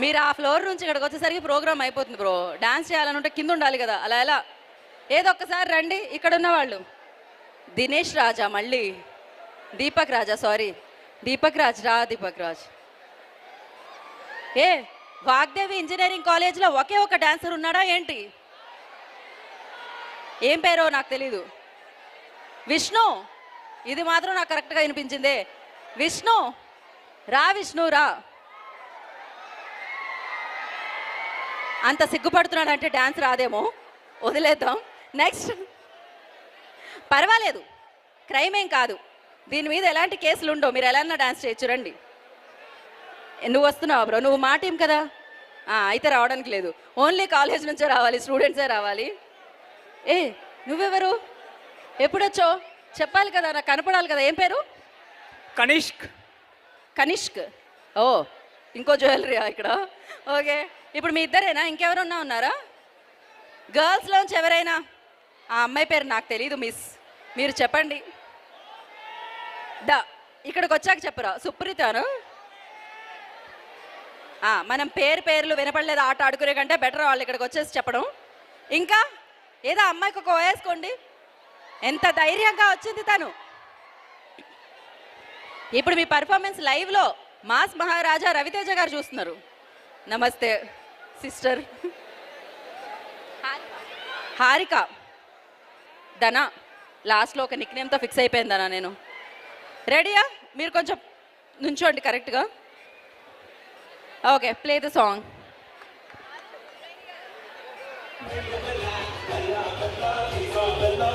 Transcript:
మీరు ఆ ఫ్లోర్ నుంచి ఇక్కడికి వచ్చేసరికి ప్రోగ్రామ్ అయిపోతుంది బ్రో. డాన్స్ చేయాలనుంటే కింద ఉండాలి కదా, అలా ఎలా? ఏదో ఒక్కసారి రండి. ఇక్కడ ఉన్న వాళ్ళు దినేష్ రాజా, మళ్ళీ దీపక్ రాజా, సారీ దీపక్ రాజ్ రా. దీపక్ రాజ్ ఏ వాగ్దేవి ఇంజనీరింగ్ కాలేజ్లో ఒకే ఒక డాన్సర్ ఉన్నాడా ఏంటి? ఏం పేరో నాకు తెలీదు. విష్ణు, ఇది మాత్రం నాకు కరెక్ట్గా వినిపించిందే. విష్ణు రా, విష్ణు రా. అంత సిగ్గుపడుతున్నాడంటే డాన్స్ రాదేమో, వదిలేద్దాం. నెక్స్ట్, పర్వాలేదు, క్రైమ్ ఏం కాదు, దీని మీద ఎలాంటి కేసులు ఉండవు, మీరు ఎలా డాన్స్ చేయొచ్చు. రండి. నువ్వు వస్తున్నావు బ్రో, నువ్వు మా టీం కదా. అయితే రావడానికి లేదు, ఓన్లీ కాలేజ్ నుంచే రావాలి, స్టూడెంట్సే రావాలి. ఏ నువ్వెవరు, ఎప్పుడొచ్చో చెప్పాలి కదా, నాకు కనపడాలి కదా. ఏం పేరు? కనిష్క్. కనిష్క్. ఓ, ఇంకో జ్యువెలరీయా ఇక్కడ? ఓకే, ఇప్పుడు మీ ఇద్దరేనా, ఇంకెవరున్నా ఉన్నారా? గర్ల్స్లోంచి ఎవరైనా? ఆ అమ్మాయి పేరు నాకు తెలీదు మిస్, మీరు చెప్పండి. ఇక్కడికి వచ్చాక చెప్పరా. సుప్రీతను. మనం పేర్లు వినపడలేదు ఆట ఆడుకునే కంటే బెటర్ వాళ్ళు ఇక్కడికి వచ్చేసి చెప్పడం. ఇంకా ఏదో అమ్మాయికి ఒక వేసుకోండి. ఎంత ధైర్యంగా వచ్చింది తను. ఇప్పుడు మీ పర్ఫార్మెన్స్ లైవ్లో మాస్ మహారాజా రవితేజ గారు చూస్తున్నారు. నమస్తే సిస్టర్. హారిక. ధనా, లాస్ట్లో ఒక నిక్ నేమ్తో ఫిక్స్ అయిపోయింది ధనా. నేను రెడీయా? మీరు కొంచెం నుంచోండి కరెక్ట్గా. Okay, play the song. Bella